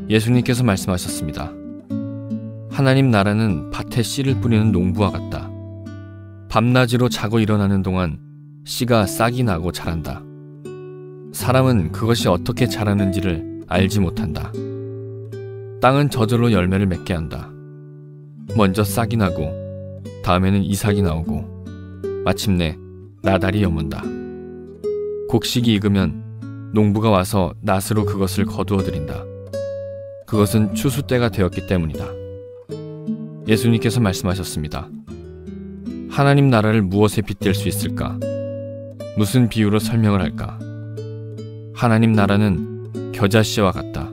예수님께서 말씀하셨습니다. 하나님 나라는 밭에 씨를 뿌리는 농부와 같다. 밤낮으로 자고 일어나는 동안 씨가 싹이 나고 자란다. 사람은 그것이 어떻게 자라는지를 알지 못한다. 땅은 저절로 열매를 맺게 한다. 먼저 싹이 나고 다음에는 이삭이 나오고 마침내 나달이 여문다. 곡식이 익으면 농부가 와서 낫으로 그것을 거두어들인다. 그것은 추수 때가 되었기 때문이다. 예수님께서 말씀하셨습니다. 하나님 나라를 무엇에 빗댈 수 있을까? 무슨 비유로 설명을 할까? 하나님 나라는 겨자씨와 같다.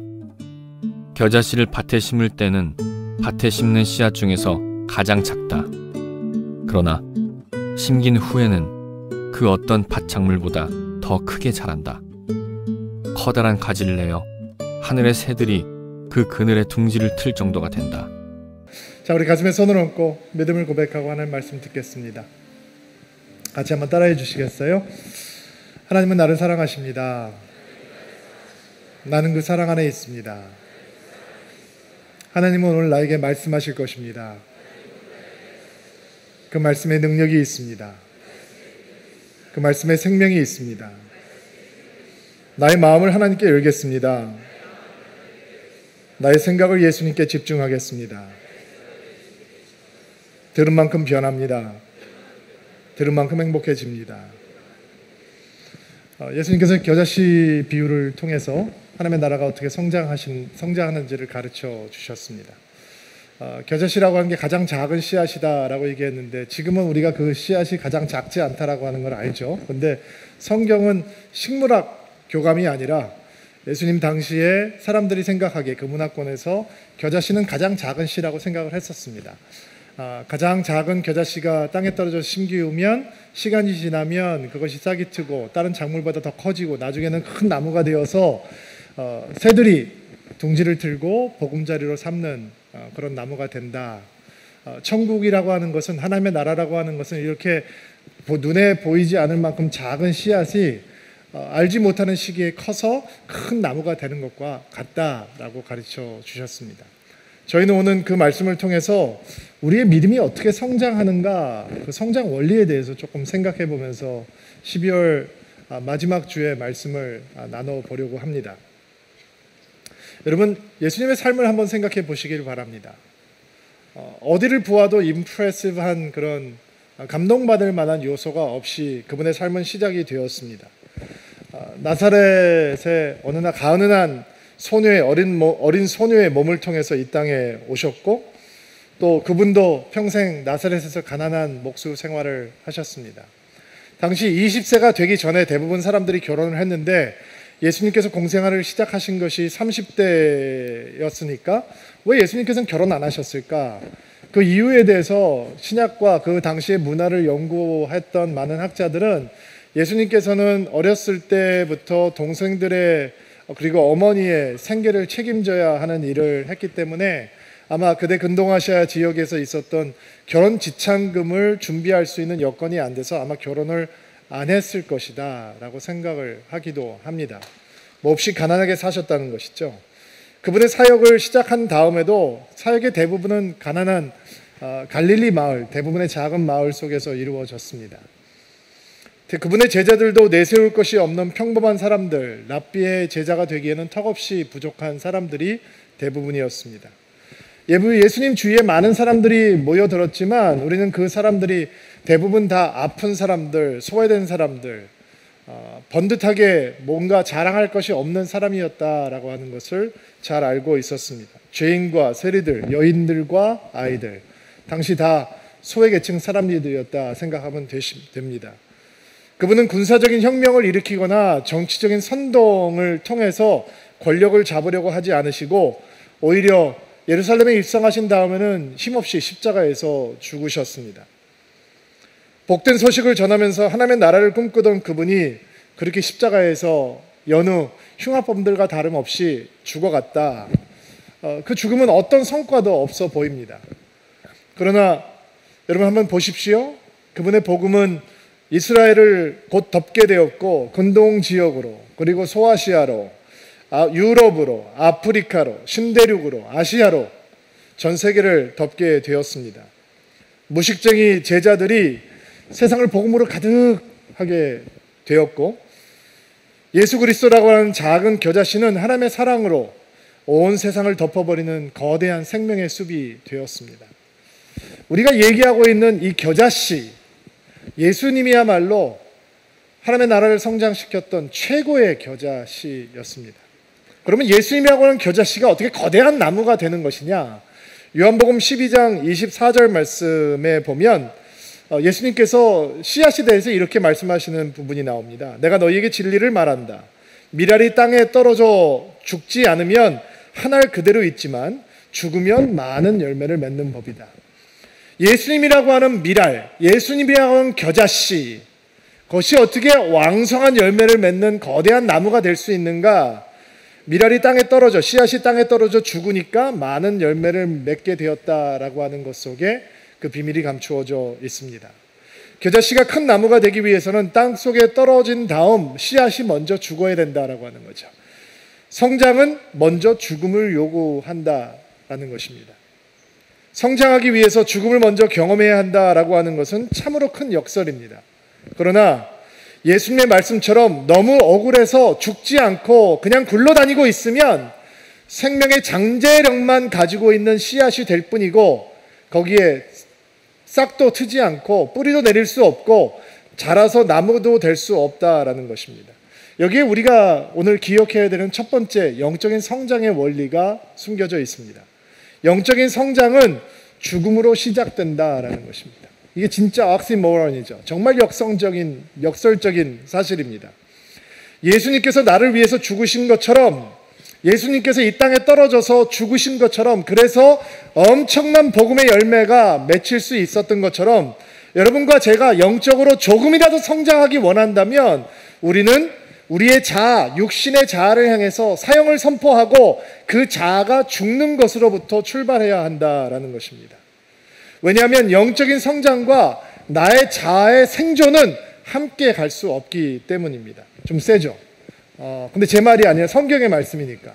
겨자씨를 밭에 심을 때는 밭에 심는 씨앗 중에서 가장 작다. 그러나 심긴 후에는 그 어떤 밭작물보다 더 크게 자란다. 커다란 가지를 내어 하늘의 새들이 그 그늘에 둥지를 틀 정도가 된다. 자, 우리 가슴에 손을 얹고 믿음을 고백하고 하나님 말씀 듣겠습니다. 같이 한번 따라해 주시겠어요? 하나님은 나를 사랑하십니다. 나는 그 사랑 안에 있습니다. 하나님은 오늘 나에게 말씀하실 것입니다. 그 말씀에 능력이 있습니다. 그 말씀에 생명이 있습니다. 나의 마음을 하나님께 열겠습니다. 나의 생각을 예수님께 집중하겠습니다. 들은 만큼 변합니다. 들은 만큼 행복해집니다. 예수님께서 겨자씨 비유를 통해서 하나님의 나라가 어떻게 성장하는지를 가르쳐 주셨습니다. 겨자씨라고 하는 게 가장 작은 씨앗이다라고 얘기했는데 지금은 우리가 그 씨앗이 가장 작지 않다라고 하는 걸 알죠. 그런데 성경은 식물학 교감이 아니라 예수님 당시에 사람들이 생각하기에 그 문화권에서 겨자씨는 가장 작은 씨라고 생각을 했었습니다. 가장 작은 겨자씨가 땅에 떨어져 심기우면 시간이 지나면 그것이 싹이 트고 다른 작물보다 더 커지고 나중에는 큰 나무가 되어서 새들이 둥지를 틀고 보금자리로 삼는 그런 나무가 된다. 천국이라고 하는 것은, 하나님의 나라라고 하는 것은 이렇게 눈에 보이지 않을 만큼 작은 씨앗이 알지 못하는 시기에 커서 큰 나무가 되는 것과 같다라고 가르쳐 주셨습니다. 저희는 오늘 그 말씀을 통해서 우리의 믿음이 어떻게 성장하는가, 그 성장 원리에 대해서 조금 생각해 보면서 12월 마지막 주에 말씀을 나눠보려고 합니다. 여러분, 예수님의 삶을 한번 생각해 보시길 바랍니다. 어디를 보아도 임프레시브한 그런 감동받을 만한 요소가 없이 그분의 삶은 시작이 되었습니다. 나사렛의 어느 날 가은한 소녀의 어린 소녀의 몸을 통해서 이 땅에 오셨고, 또 그분도 평생 나사렛에서 가난한 목수 생활을 하셨습니다. 당시 20세가 되기 전에 대부분 사람들이 결혼을 했는데 예수님께서 공생활을 시작하신 것이 30대였으니까 왜 예수님께서는 결혼 안 하셨을까? 그 이유에 대해서 신약과 그 당시의 문화를 연구했던 많은 학자들은 예수님께서는 어렸을 때부터 동생들의 그리고 어머니의 생계를 책임져야 하는 일을 했기 때문에 아마 그대 근동아시아 지역에서 있었던 결혼 지참금을 준비할 수 있는 여건이 안 돼서 아마 결혼을 안 했을 것이다 라고 생각을 하기도 합니다. 몹시 가난하게 사셨다는 것이죠. 그분의 사역을 시작한 다음에도 사역의 대부분은 가난한 갈릴리 마을, 대부분의 작은 마을 속에서 이루어졌습니다. 그분의 제자들도 내세울 것이 없는 평범한 사람들, 랍비의 제자가 되기에는 턱없이 부족한 사람들이 대부분이었습니다. 예수님 주위에 많은 사람들이 모여들었지만 우리는 그 사람들이 대부분 다 아픈 사람들, 소외된 사람들, 번듯하게 뭔가 자랑할 것이 없는 사람이었다라고 하는 것을 잘 알고 있었습니다. 죄인과 세리들, 여인들과 아이들, 당시 다 소외계층 사람들이었다 생각하면 됩니다. 그분은 군사적인 혁명을 일으키거나 정치적인 선동을 통해서 권력을 잡으려고 하지 않으시고 오히려 예루살렘에 입성하신 다음에는 힘없이 십자가에서 죽으셨습니다. 복된 소식을 전하면서 하나님의 나라를 꿈꾸던 그분이 그렇게 십자가에서 여느 흉악범들과 다름없이 죽어갔다. 그 죽음은 어떤 성과도 없어 보입니다. 그러나 여러분 한번 보십시오. 그분의 복음은 이스라엘을 곧 덮게 되었고 근동 지역으로 그리고 소아시아로 유럽으로, 아프리카로, 신대륙으로, 아시아로 전 세계를 덮게 되었습니다. 무식쟁이 제자들이 세상을 복음으로 가득하게 되었고, 예수 그리스도라고 하는 작은 겨자씨는 하나님의 사랑으로 온 세상을 덮어버리는 거대한 생명의 숲이 되었습니다. 우리가 얘기하고 있는 이 겨자씨, 예수님이야말로 하나님의 나라를 성장시켰던 최고의 겨자씨였습니다. 그러면 예수님이라고 하는 겨자씨가 어떻게 거대한 나무가 되는 것이냐? 요한복음 12장 24절 말씀에 보면 예수님께서 씨앗에 대해서 이렇게 말씀하시는 부분이 나옵니다. 내가 너희에게 진리를 말한다. 미랄이 땅에 떨어져 죽지 않으면 한 알 그대로 있지만 죽으면 많은 열매를 맺는 법이다. 예수님이라고 하는 미랄, 예수님이라고 하는 겨자씨, 그것이 어떻게 왕성한 열매를 맺는 거대한 나무가 될 수 있는가? 미랄이 땅에 떨어져, 씨앗이 땅에 떨어져 죽으니까 많은 열매를 맺게 되었다라고 하는 것 속에 그 비밀이 감추어져 있습니다. 겨자씨가 큰 나무가 되기 위해서는 땅 속에 떨어진 다음 씨앗이 먼저 죽어야 된다라고 하는 거죠. 성장은 먼저 죽음을 요구한다라는 것입니다. 성장하기 위해서 죽음을 먼저 경험해야 한다라고 하는 것은 참으로 큰 역설입니다. 그러나 예수님의 말씀처럼 너무 억울해서 죽지 않고 그냥 굴러다니고 있으면 생명의 장제력만 가지고 있는 씨앗이 될 뿐이고 거기에 싹도 트지 않고 뿌리도 내릴 수 없고 자라서 나무도 될 수 없다라는 것입니다. 여기에 우리가 오늘 기억해야 되는 첫 번째 영적인 성장의 원리가 숨겨져 있습니다. 영적인 성장은 죽음으로 시작된다라는 것입니다. 이게 진짜 옥시모론이죠. 정말 역설적인 사실입니다. 예수님께서 나를 위해서 죽으신 것처럼, 예수님께서 이 땅에 떨어져서 죽으신 것처럼, 그래서 엄청난 복음의 열매가 맺힐 수 있었던 것처럼 여러분과 제가 영적으로 조금이라도 성장하기 원한다면 우리는 우리의 자아, 육신의 자아를 향해서 사형을 선포하고 그 자아가 죽는 것으로부터 출발해야 한다라는 것입니다. 왜냐하면 영적인 성장과 나의 자아의 생존은 함께 갈 수 없기 때문입니다. 좀 세죠? 근데 제 말이 아니라 성경의 말씀이니까.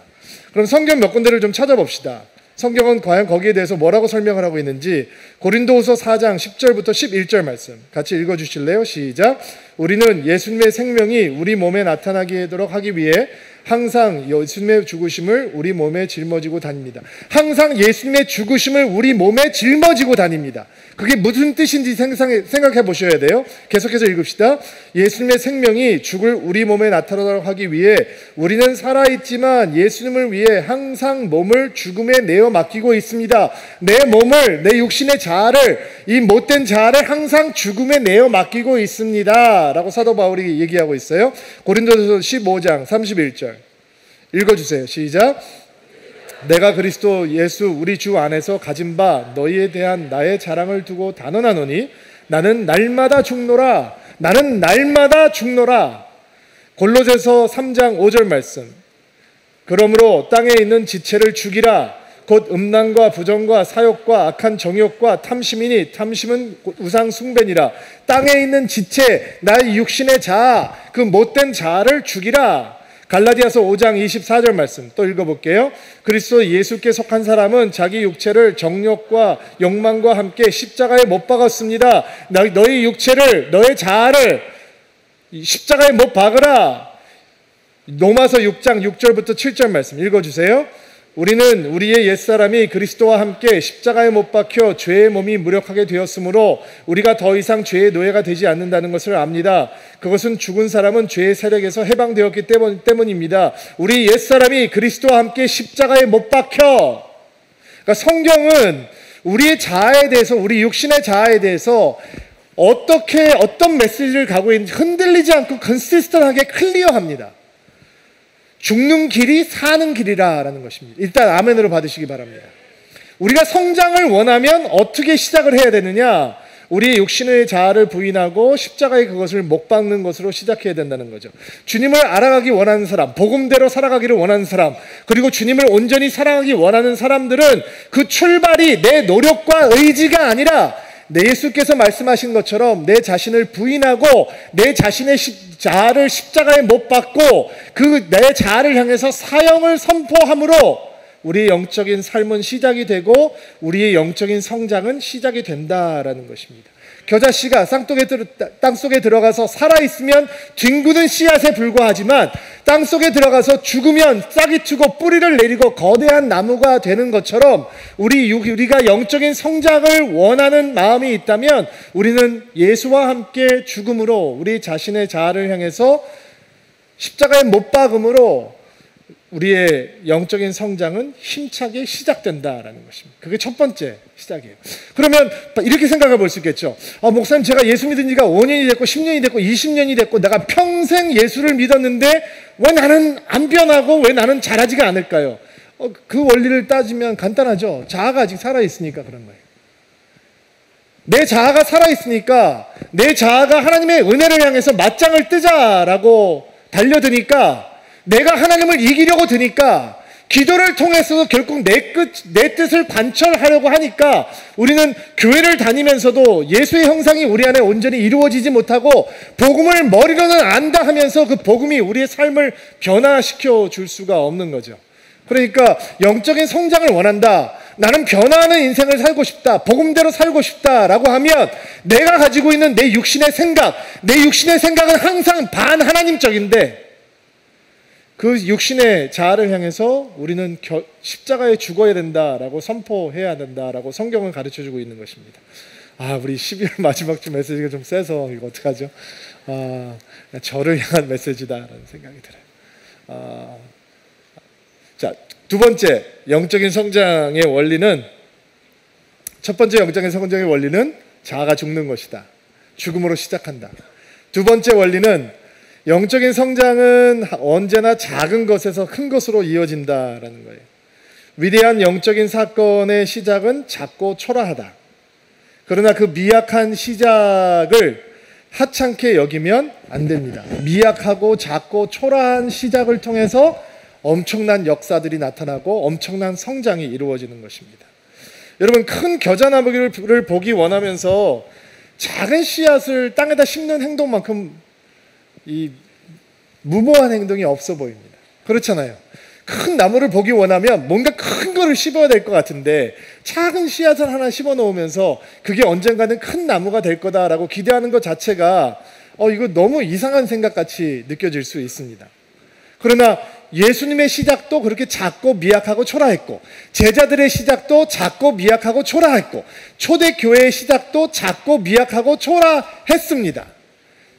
그럼 성경 몇 군데를 좀 찾아봅시다. 성경은 과연 거기에 대해서 뭐라고 설명을 하고 있는지 고린도후서 4장 10절부터 11절 말씀 같이 읽어주실래요? 시작. 우리는 예수님의 생명이 우리 몸에 나타나도록 하기 위해 항상 예수님의 죽으심을 우리 몸에 짊어지고 다닙니다. 항상 예수님의 죽으심을 우리 몸에 짊어지고 다닙니다. 그게 무슨 뜻인지 생각해 보셔야 돼요. 계속해서 읽읍시다. 예수님의 생명이 죽을 우리 몸에 나타나도록 하기 위해 우리는 살아있지만 예수님을 위해 항상 몸을 죽음에 내어 맡기고 있습니다. 내 몸을, 내 육신의 자아를, 이 못된 자아를 항상 죽음에 내어 맡기고 있습니다 라고 사도 바울이 얘기하고 있어요. 고린도서 15장 31절 읽어주세요. 시작. 내가 그리스도 예수 우리 주 안에서 가진 바 너희에 대한 나의 자랑을 두고 단언하노니 나는 날마다 죽노라. 나는 날마다 죽노라. 골로새서 3장 5절 말씀. 그러므로 땅에 있는 지체를 죽이라. 곧 음란과 부정과 사욕과 악한 정욕과 탐심이니 탐심은 우상 숭배니라. 땅에 있는 지체, 나의 육신의 자아, 그 못된 자아를 죽이라. 갈라디아서 5장 24절 말씀 또 읽어볼게요. 그리스도 예수께 속한 사람은 자기 육체를 정욕과 욕망과 함께 십자가에 못 박았습니다. 너희 육체를, 너의 자아를 십자가에 못 박으라. 로마서 6장 6절부터 7절 말씀 읽어주세요. 우리는 우리의 옛사람이 그리스도와 함께 십자가에 못 박혀 죄의 몸이 무력하게 되었으므로 우리가 더 이상 죄의 노예가 되지 않는다는 것을 압니다. 그것은 죽은 사람은 죄의 세력에서 해방되었기 때문입니다. 우리 옛사람이 그리스도와 함께 십자가에 못 박혀. 그러니까 성경은 우리의 자아에 대해서, 우리 육신의 자아에 대해서 어떤 메시지를 가고 있는지 흔들리지 않고 컨시스턴하게 클리어합니다. 죽는 길이 사는 길이라는 것입니다. 일단 아멘으로 받으시기 바랍니다. 우리가 성장을 원하면 어떻게 시작을 해야 되느냐? 우리의 육신의 자아를 부인하고 십자가에 그것을 못 박는 것으로 시작해야 된다는 거죠. 주님을 알아가기 원하는 사람, 복음대로 살아가기를 원하는 사람, 그리고 주님을 온전히 사랑하기 원하는 사람들은 그 출발이 내 노력과 의지가 아니라 예수께서 말씀하신 것처럼 내 자신을 부인하고 내 자신의 자아를 십자가에 못 박고 그 내 자아를 향해서 사형을 선포함으로 우리의 영적인 삶은 시작이 되고 우리의 영적인 성장은 시작이 된다라는 것입니다. 겨자씨가 땅속에 들어가서 살아있으면 뒹구는 씨앗에 불과하지만 땅속에 들어가서 죽으면 싹이 트고 뿌리를 내리고 거대한 나무가 되는 것처럼 우리가 영적인 성장을 원하는 마음이 있다면 우리는 예수와 함께 죽음으로 우리 자신의 자아를 향해서 십자가에 못 박음으로 우리의 영적인 성장은 힘차게 시작된다라는 것입니다. 그게 첫 번째 시작이에요. 그러면 이렇게 생각해 볼 수 있겠죠. 목사님, 제가 예수 믿은 지가 5년이 됐고 10년이 됐고 20년이 됐고 내가 평생 예수를 믿었는데 왜 나는 안 변하고 왜 나는 자라지가 않을까요? 그 원리를 따지면 간단하죠. 자아가 아직 살아있으니까 그런 거예요. 내 자아가 살아있으니까 내 자아가 하나님의 은혜를 향해서 맞짱을 뜨자라고 달려드니까 내가 하나님을 이기려고 드니까 기도를 통해서도 결국 내 뜻을 관철하려고 하니까 우리는 교회를 다니면서도 예수의 형상이 우리 안에 온전히 이루어지지 못하고 복음을 머리로는 안다 하면서 그 복음이 우리의 삶을 변화시켜 줄 수가 없는 거죠. 그러니까 영적인 성장을 원한다. 나는 변화하는 인생을 살고 싶다. 복음대로 살고 싶다라고 하면 내가 가지고 있는 내 육신의 생각은 항상 반하나님적인데 그 육신의 자아를 향해서 우리는 십자가에 죽어야 된다라고 선포해야 된다라고 성경은 가르쳐주고 있는 것입니다. 우리 12월 마지막 주 메시지가 좀 세서 이거 어떡하죠? 저를 향한 메시지다라는 생각이 들어요. 자, 두 번째 영적인 성장의 원리는, 첫 번째 영적인 성장의 원리는 자아가 죽는 것이다. 죽음으로 시작한다. 두 번째 원리는 영적인 성장은 언제나 작은 것에서 큰 것으로 이어진다라는 거예요. 위대한 영적인 사건의 시작은 작고 초라하다. 그러나 그 미약한 시작을 하찮게 여기면 안 됩니다. 미약하고 작고 초라한 시작을 통해서 엄청난 역사들이 나타나고 엄청난 성장이 이루어지는 것입니다. 여러분, 큰 겨자나무를 보기 원하면서 작은 씨앗을 땅에다 심는 행동만큼 이 무모한 행동이 없어 보입니다. 그렇잖아요. 큰 나무를 보기 원하면 뭔가 큰 거를 심어야 될 것 같은데 작은 씨앗을 하나 심어 놓으면서 그게 언젠가는 큰 나무가 될 거다라고 기대하는 것 자체가 이거 너무 이상한 생각같이 느껴질 수 있습니다. 그러나 예수님의 시작도 그렇게 작고 미약하고 초라했고 제자들의 시작도 작고 미약하고 초라했고 초대교회의 시작도 작고 미약하고 초라했습니다.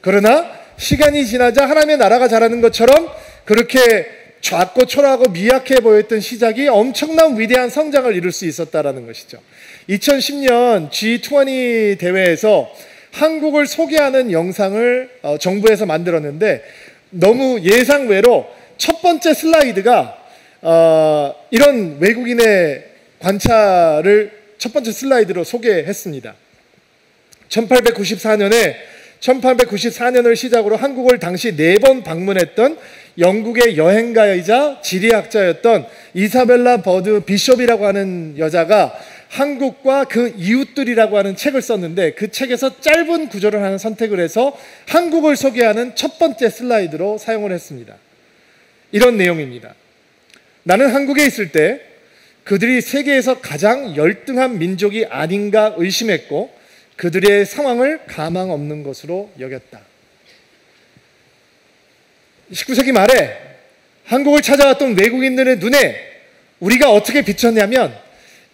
그러나 시간이 지나자 하나님의 나라가 자라는 것처럼 그렇게 작고 초라하고 미약해 보였던 시작이 엄청난 위대한 성장을 이룰 수 있었다라는 것이죠. 2010년 G20 대회에서 한국을 소개하는 영상을 정부에서 만들었는데 너무 예상외로 첫 번째 슬라이드가 이런 외국인의 관찰을 첫 번째 슬라이드로 소개했습니다. 1894년을 시작으로 한국을 당시 4번 방문했던 영국의 여행가이자 지리학자였던 이사벨라 버드 비숍이라고 하는 여자가 한국과 그 이웃들이라고 하는 책을 썼는데 그 책에서 짧은 구절을 하나 선택을 해서 한국을 소개하는 첫 번째 슬라이드로 사용을 했습니다. 이런 내용입니다. 나는 한국에 있을 때 그들이 세계에서 가장 열등한 민족이 아닌가 의심했고 그들의 상황을 가망 없는 것으로 여겼다. 19세기 말에 한국을 찾아왔던 외국인들의 눈에 우리가 어떻게 비쳤냐면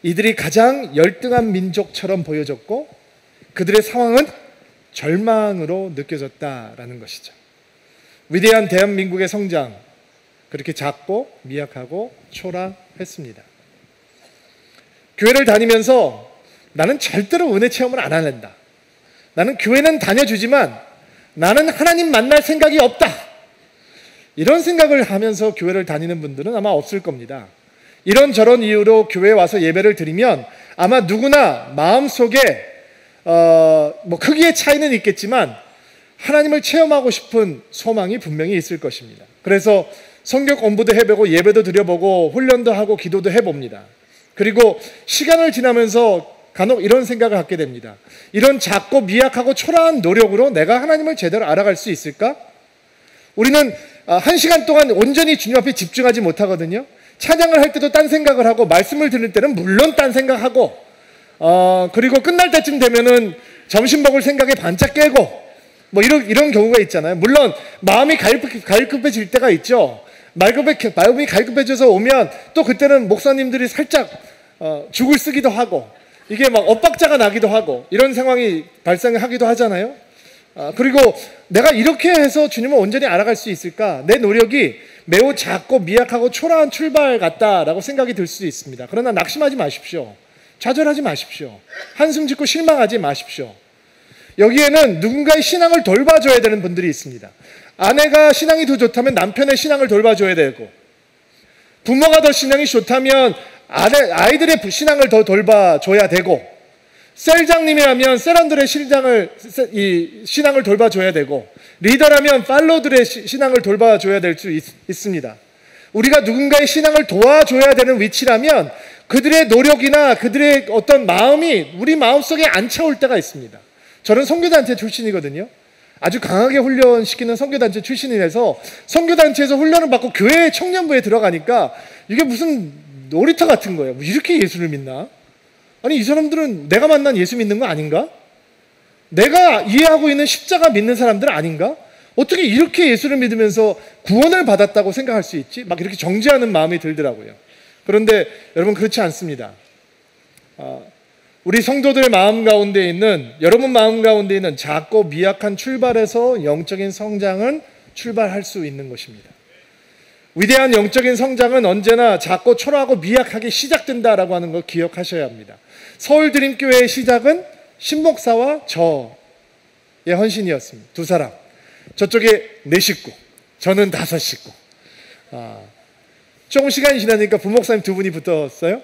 이들이 가장 열등한 민족처럼 보여졌고 그들의 상황은 절망으로 느껴졌다라는 것이죠. 위대한 대한민국의 성장, 그렇게 작고 미약하고 초라했습니다. 교회를 다니면서 나는 절대로 은혜 체험을 안 할란다. 나는 교회는 다녀주지만 나는 하나님 만날 생각이 없다. 이런 생각을 하면서 교회를 다니는 분들은 아마 없을 겁니다. 이런저런 이유로 교회에 와서 예배를 드리면 아마 누구나 마음속에 크기의 차이는 있겠지만 하나님을 체험하고 싶은 소망이 분명히 있을 것입니다. 그래서 성경 공부도 해보고 예배도 드려보고 훈련도 하고 기도도 해봅니다. 그리고 시간을 지나면서 간혹 이런 생각을 갖게 됩니다. 이런 작고 미약하고 초라한 노력으로 내가 하나님을 제대로 알아갈 수 있을까? 우리는 1시간 동안 온전히 주님 앞에 집중하지 못하거든요. 찬양을 할 때도 딴 생각을 하고, 말씀을 들을 때는 물론 딴 생각하고, 그리고 끝날 때쯤 되면은 점심 먹을 생각에 반짝 깨고, 뭐 이런 경우가 있잖아요. 물론 마음이 갈급해질 때가 있죠. 마음이 갈급해져서 오면 또 그때는 목사님들이 살짝 죽을 쓰기도 하고, 이게 막 엇박자가 나기도 하고, 이런 상황이 발생하기도 하잖아요. 그리고 내가 이렇게 해서 주님을 온전히 알아갈 수 있을까? 내 노력이 매우 작고 미약하고 초라한 출발 같다라고 생각이 들 수도 있습니다. 그러나 낙심하지 마십시오. 좌절하지 마십시오. 한숨 짓고 실망하지 마십시오. 여기에는 누군가의 신앙을 돌봐줘야 되는 분들이 있습니다. 아내가 신앙이 더 좋다면 남편의 신앙을 돌봐줘야 되고, 부모가 더 신앙이 좋다면 아이들의 신앙을 더 돌봐줘야 되고, 셀장님이라면 셀원들의 신앙을 돌봐줘야 되고, 리더라면 팔로들의 신앙을 돌봐줘야 될 수 있습니다. 우리가 누군가의 신앙을 도와줘야 되는 위치라면 그들의 노력이나 그들의 어떤 마음이 우리 마음속에 안 차올 때가 있습니다. 저는 선교단체 출신이거든요. 아주 강하게 훈련시키는 선교단체 출신이라서 선교단체에서 훈련을 받고 교회 청년부에 들어가니까 이게 무슨 놀이터 같은 거예요. 뭐 이렇게 예수를 믿나? 아니, 이 사람들은 내가 만난 예수 믿는 거 아닌가? 내가 이해하고 있는 십자가 믿는 사람들 아닌가? 어떻게 이렇게 예수를 믿으면서 구원을 받았다고 생각할 수 있지? 막 이렇게 정죄하는 마음이 들더라고요. 그런데 여러분, 그렇지 않습니다. 우리 성도들 마음 가운데 있는, 여러분 마음 가운데 있는 작고 미약한 출발에서 영적인 성장은 출발할 수 있는 것입니다. 위대한 영적인 성장은 언제나 작고 초라하고 미약하게 시작된다라고 하는 걸 기억하셔야 합니다. 서울드림교회의 시작은 신목사와 저의 헌신이었습니다. 두 사람. 저쪽에 4식구, 저는 5식구. 조금 시간이 지나니까 부목사님 2분이 붙었어요.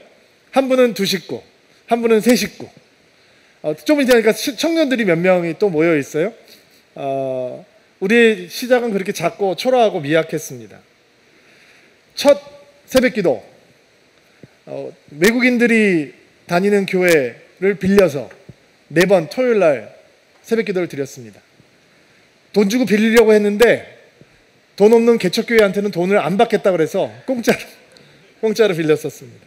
한 분은 2식구, 한 분은 3식구. 조금 지나니까 청년들이 몇 명이 또 모여 있어요. 우리의 시작은 그렇게 작고 초라하고 미약했습니다. 첫 새벽기도, 외국인들이 다니는 교회를 빌려서 4번 토요일 날 새벽기도를 드렸습니다. 돈 주고 빌리려고 했는데 돈 없는 개척교회한테는 돈을 안 받겠다고 그래서 공짜로 빌렸었습니다.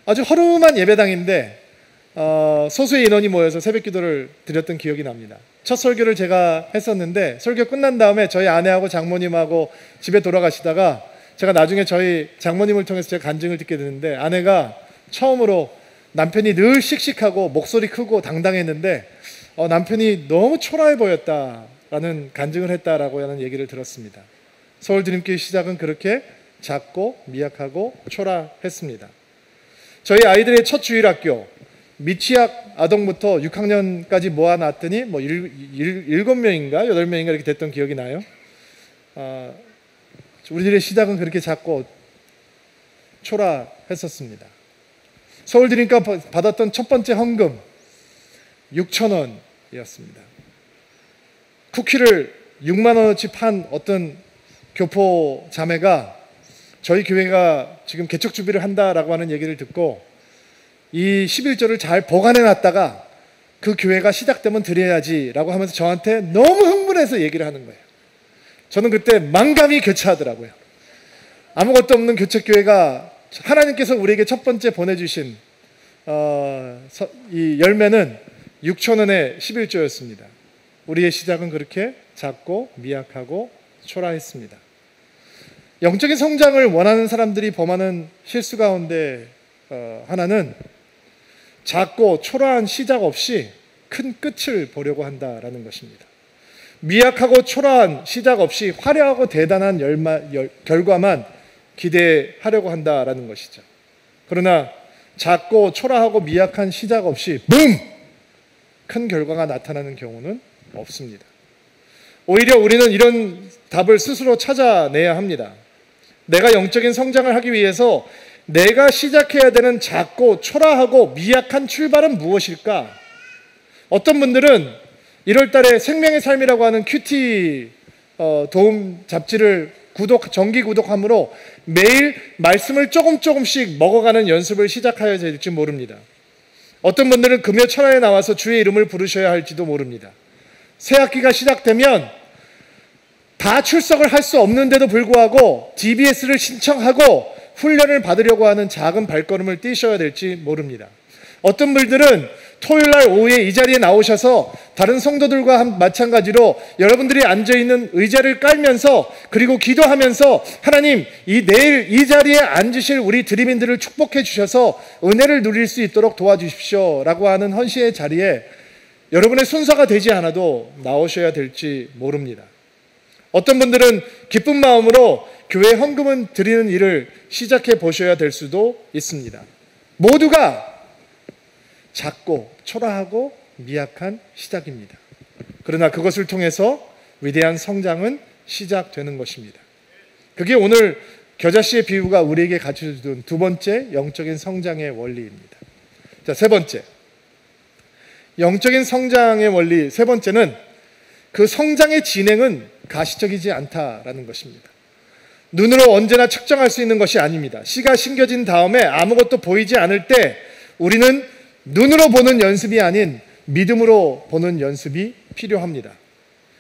아주 허름한 예배당인데 소수의 인원이 모여서 새벽기도를 드렸던 기억이 납니다. 첫 설교를 제가 했었는데, 설교 끝난 다음에 저희 아내하고 장모님하고 집에 돌아가시다가 제가 나중에 저희 장모님을 통해서 제가 간증을 듣게 되는데, 아내가 처음으로 남편이 늘 씩씩하고 목소리 크고 당당했는데 남편이 너무 초라해 보였다라는 간증을 했다라고 하는 얘기를 들었습니다. 서울드림교회 시작은 그렇게 작고 미약하고 초라했습니다. 저희 아이들의 첫 주일학교, 미취학 아동부터 6학년까지 모아놨더니 7명인가 8명인가 이렇게 됐던 기억이 나요. 우리들의 시작은 그렇게 작고 초라했었습니다. 서울드림과 받았던 첫 번째 헌금 6,000원이었습니다. 쿠키를 6만 원어치 판 어떤 교포 자매가 저희 교회가 지금 개척 준비를 한다라고 하는 얘기를 듣고 이 11조를 잘 보관해 놨다가 그 교회가 시작되면 드려야지라고 하면서 저한테 너무 흥분해서 얘기를 하는 거예요. 저는 그때 만감이 교차하더라고요. 아무것도 없는 교책교회가 하나님께서 우리에게 첫 번째 보내주신 이 열매는 6,000원의 11조였습니다. 우리의 시작은 그렇게 작고 미약하고 초라했습니다. 영적인 성장을 원하는 사람들이 범하는 실수 가운데 하나는 작고 초라한 시작 없이 큰 끝을 보려고 한다라는 것입니다. 미약하고 초라한 시작 없이 화려하고 대단한 결과만 기대하려고 한다라는 것이죠. 그러나 작고 초라하고 미약한 시작 없이 붐! 큰 결과가 나타나는 경우는 없습니다. 오히려 우리는 이런 답을 스스로 찾아내야 합니다. 내가 영적인 성장을 하기 위해서 내가 시작해야 되는 작고 초라하고 미약한 출발은 무엇일까? 어떤 분들은 1월 달에 생명의 삶이라고 하는 큐티 도움 잡지를 정기 구독함으로 매일 말씀을 조금씩 먹어가는 연습을 시작해야 될지 모릅니다. 어떤 분들은 금요 천안에 나와서 주의 이름을 부르셔야 할지도 모릅니다. 새 학기가 시작되면 다 출석을 할 수 없는데도 불구하고 DBS를 신청하고 훈련을 받으려고 하는 작은 발걸음을 뛰셔야 될지 모릅니다. 어떤 분들은 토요일날 오후에 이 자리에 나오셔서 다른 성도들과 마찬가지로 여러분들이 앉아있는 의자를 깔면서 그리고 기도하면서 하나님 내일 이 자리에 앉으실 우리 드림인들을 축복해 주셔서 은혜를 누릴 수 있도록 도와주십시오 라고 하는 헌신의 자리에 여러분의 순서가 되지 않아도 나오셔야 될지 모릅니다. 어떤 분들은 기쁜 마음으로 교회 헌금을 드리는 일을 시작해 보셔야 될 수도 있습니다. 모두가 작고 초라하고 미약한 시작입니다. 그러나 그것을 통해서 위대한 성장은 시작되는 것입니다. 그게 오늘 겨자씨의 비유가 우리에게 가르쳐준 두 번째 영적인 성장의 원리입니다. 자, 세 번째. 영적인 성장의 원리 세 번째는 그 성장의 진행은 가시적이지 않다라는 것입니다. 눈으로 언제나 측정할 수 있는 것이 아닙니다. 씨가 심겨진 다음에 아무것도 보이지 않을 때 우리는 눈으로 보는 연습이 아닌 믿음으로 보는 연습이 필요합니다.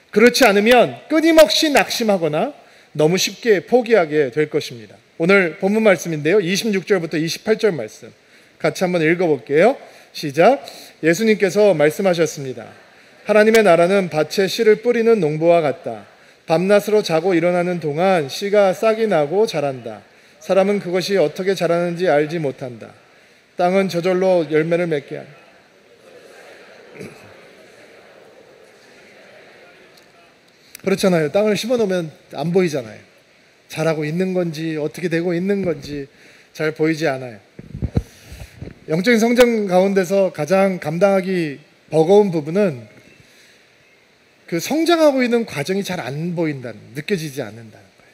그렇지 않으면 끊임없이 낙심하거나 너무 쉽게 포기하게 될 것입니다. 오늘 본문 말씀인데요. 26절부터 28절 말씀 같이 한번 읽어볼게요. 시작. 예수님께서 말씀하셨습니다. 하나님의 나라는 밭에 씨를 뿌리는 농부와 같다. 밤낮으로 자고 일어나는 동안 씨가 싹이 나고 자란다. 사람은 그것이 어떻게 자라는지 알지 못한다. 땅은 저절로 열매를 맺게 한다. 그렇잖아요. 땅을 심어놓으면 안 보이잖아요. 자라고 있는 건지 어떻게 되고 있는 건지 잘 보이지 않아요. 영적인 성장 가운데서 가장 감당하기 버거운 부분은 그 성장하고 있는 과정이 잘 안 보인다는, 느껴지지 않는다는 거예요.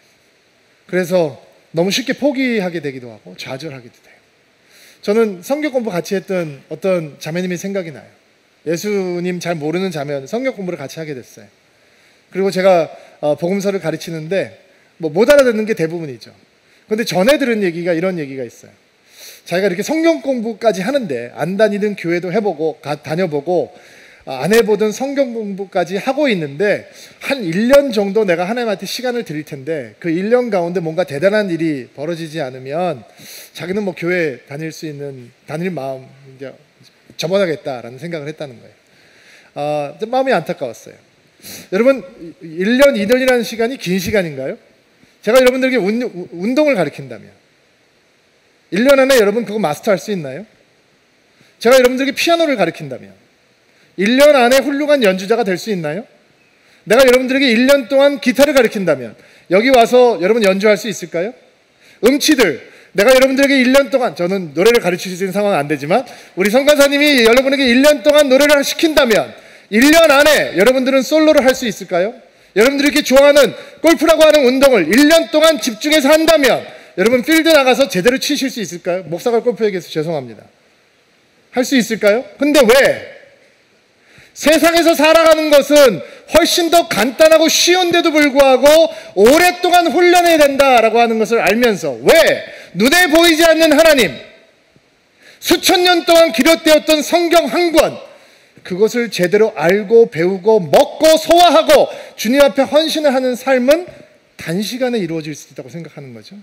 그래서 너무 쉽게 포기하게 되기도 하고 좌절하기도 돼요. 저는 성경 공부 같이 했던 어떤 자매님이 생각이 나요. 예수님 잘 모르는 자매는 성경 공부를 같이 하게 됐어요. 그리고 제가 복음서를 가르치는데 못 알아듣는 게 대부분이죠. 그런데 전에 들은 얘기가 이런 얘기가 있어요. 자기가 이렇게 성경 공부까지 하는데 안 다니던 교회도 해보고 다녀보고 안 해보던 성경 공부까지 하고 있는데 한 1년 정도 내가 하나님한테 시간을 드릴 텐데 그 1년 가운데 뭔가 대단한 일이 벌어지지 않으면 자기는 뭐 교회 다닐 마음 이제 접어나겠다라는 생각을 했다는 거예요. 마음이 안타까웠어요. 여러분 1년, 2년이라는 시간이 긴 시간인가요? 제가 여러분들에게 운동을 가르친다면 1년 안에 여러분 그거 마스터할 수 있나요? 제가 여러분들에게 피아노를 가르친다면 1년 안에 훌륭한 연주자가 될 수 있나요? 내가 여러분들에게 1년 동안 기타를 가르친다면 여기 와서 여러분 연주할 수 있을까요? 음치들, 내가 여러분들에게 1년 동안, 저는 노래를 가르칠 수 있는 상황은 안 되지만 우리 성가사님이 여러분에게 1년 동안 노래를 시킨다면 1년 안에 여러분들은 솔로를 할 수 있을까요? 여러분들이 이렇게 좋아하는 골프라고 하는 운동을 1년 동안 집중해서 한다면 여러분 필드 나가서 제대로 치실 수 있을까요? 목사가 골프 얘기해서 죄송합니다. 할 수 있을까요? 근데 왜? 세상에서 살아가는 것은 훨씬 더 간단하고 쉬운데도 불구하고 오랫동안 훈련해야 된다라고 하는 것을 알면서 왜? 눈에 보이지 않는 하나님, 수천 년 동안 기록되었던 성경 한 권, 그것을 제대로 알고 배우고 먹고 소화하고 주님 앞에 헌신을 하는 삶은 단시간에 이루어질 수 있다고 생각하는 거죠.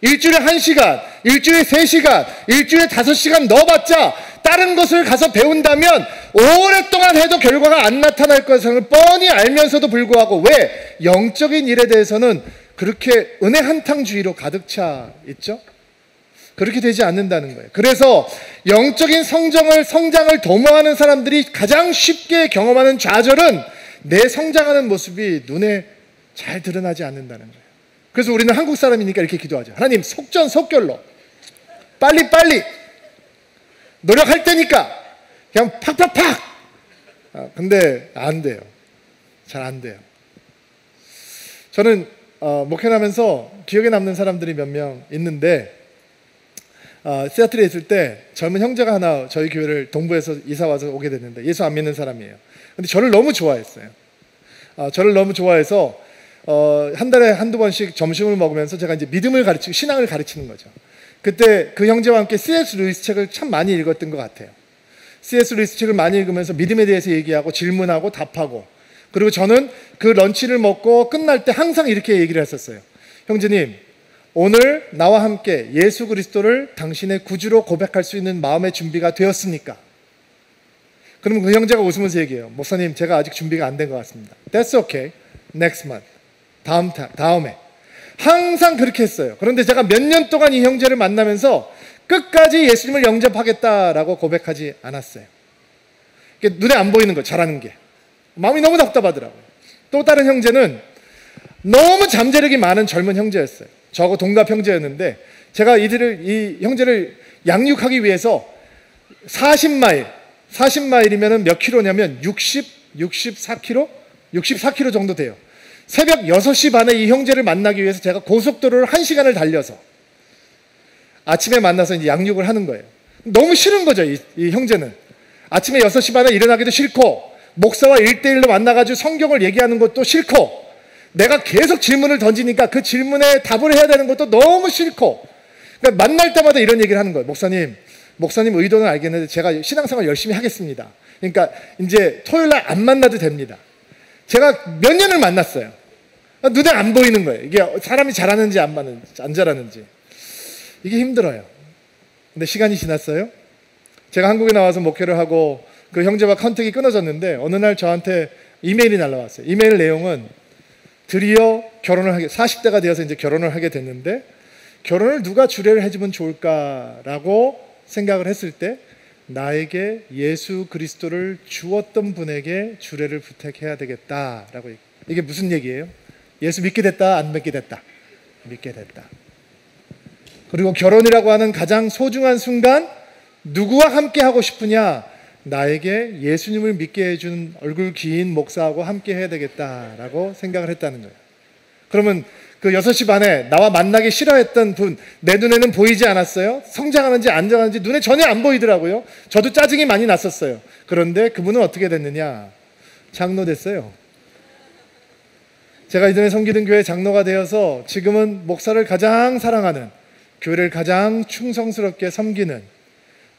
일주일에 1시간, 일주일에 3시간, 일주일에 5시간 넣어봤자 다른 것을 가서 배운다면 오랫동안 해도 결과가 안 나타날 것을 뻔히 알면서도 불구하고 왜 영적인 일에 대해서는 그렇게 은혜 한탕주의로 가득 차 있죠? 그렇게 되지 않는다는 거예요. 그래서 영적인 성장을 도모하는 사람들이 가장 쉽게 경험하는 좌절은 내 성장하는 모습이 눈에 잘 드러나지 않는다는 거예요. 그래서 우리는 한국 사람이니까 이렇게 기도하죠. 하나님 속전속결로 빨리 노력할 테니까 그냥 팍팍팍. 근데 안 돼요. 잘 안 돼요. 저는 목회를 하면서 기억에 남는 사람들이 몇 명 있는데 시애틀에 있을 때 젊은 형제가 하나 저희 교회를 동부에서 이사와서 오게 됐는데 예수 안 믿는 사람이에요. 근데 저를 너무 좋아했어요. 저를 너무 좋아해서 한 달에 한두 번씩 점심을 먹으면서 제가 이제 믿음을 가르치고 신앙을 가르치는 거죠. 그때 그 형제와 함께 C.S. 루이스 책을 참 많이 읽었던 것 같아요. C.S. 루이스 책을 많이 읽으면서 믿음에 대해서 얘기하고 질문하고 답하고, 그리고 저는 그 런치를 먹고 끝날 때 항상 이렇게 얘기를 했었어요. 형제님, 오늘 나와 함께 예수 그리스도를 당신의 구주로 고백할 수 있는 마음의 준비가 되었습니까? 그러면 그 형제가 웃으면서 얘기해요. 목사님, 제가 아직 준비가 안 된 것 같습니다. That's okay. Next month. 다음에. 항상 그렇게 했어요. 그런데 제가 몇 년 동안 이 형제를 만나면서 끝까지 예수님을 영접하겠다라고 고백하지 않았어요. 눈에 안 보이는 거, 잘하는 게. 마음이 너무 답답하더라고요. 또 다른 형제는 너무 잠재력이 많은 젊은 형제였어요. 저하고 동갑 형제였는데 제가 이 형제를 양육하기 위해서 40마일이면 몇 킬로냐면 64킬로? 64킬로 정도 돼요. 새벽 6시 반에 이 형제를 만나기 위해서 제가 고속도로를 1시간을 달려서 아침에 만나서 이제 양육을 하는 거예요. 너무 싫은 거죠, 이 형제는. 아침에 6시 반에 일어나기도 싫고, 목사와 1대1로 만나가지고 성경을 얘기하는 것도 싫고, 내가 계속 질문을 던지니까 그 질문에 답을 해야 되는 것도 너무 싫고, 그러니까 만날 때마다 이런 얘기를 하는 거예요. 목사님 의도는 알겠는데 제가 신앙생활 열심히 하겠습니다. 그러니까 이제 토요일날 안 만나도 됩니다. 제가 몇 년을 만났어요. 눈에 안 보이는 거예요. 이게 사람이 잘하는지 안 잘하는지. 이게 힘들어요. 근데 시간이 지났어요. 제가 한국에 나와서 목회를 하고 그 형제와 컨택이 끊어졌는데 어느 날 저한테 이메일이 날라왔어요. 이메일 내용은 드디어 40대가 되어서 이제 결혼을 하게 됐는데, 결혼을 누가 주례를 해주면 좋을까라고 생각을 했을 때 나에게 예수 그리스도를 주었던 분에게 주례를 부탁해야 되겠다라고. 이게 무슨 얘기예요? 예수 믿게 됐다, 안 믿게 됐다? 믿게 됐다. 그리고 결혼이라고 하는 가장 소중한 순간, 누구와 함께 하고 싶으냐? 나에게 예수님을 믿게 해준 얼굴 긴 목사하고 함께 해야 되겠다라고 생각을 했다는 거예요. 그러면 그 6시 반에 나와 만나기 싫어했던 분, 내 눈에는 보이지 않았어요? 성장하는지 안 성장하는지 눈에 전혀 안 보이더라고요. 저도 짜증이 많이 났었어요. 그런데 그분은 어떻게 됐느냐? 장로 됐어요. 제가 이전에 섬기던 교회 장로가 되어서 지금은 목사를 가장 사랑하는, 교회를 가장 충성스럽게 섬기는,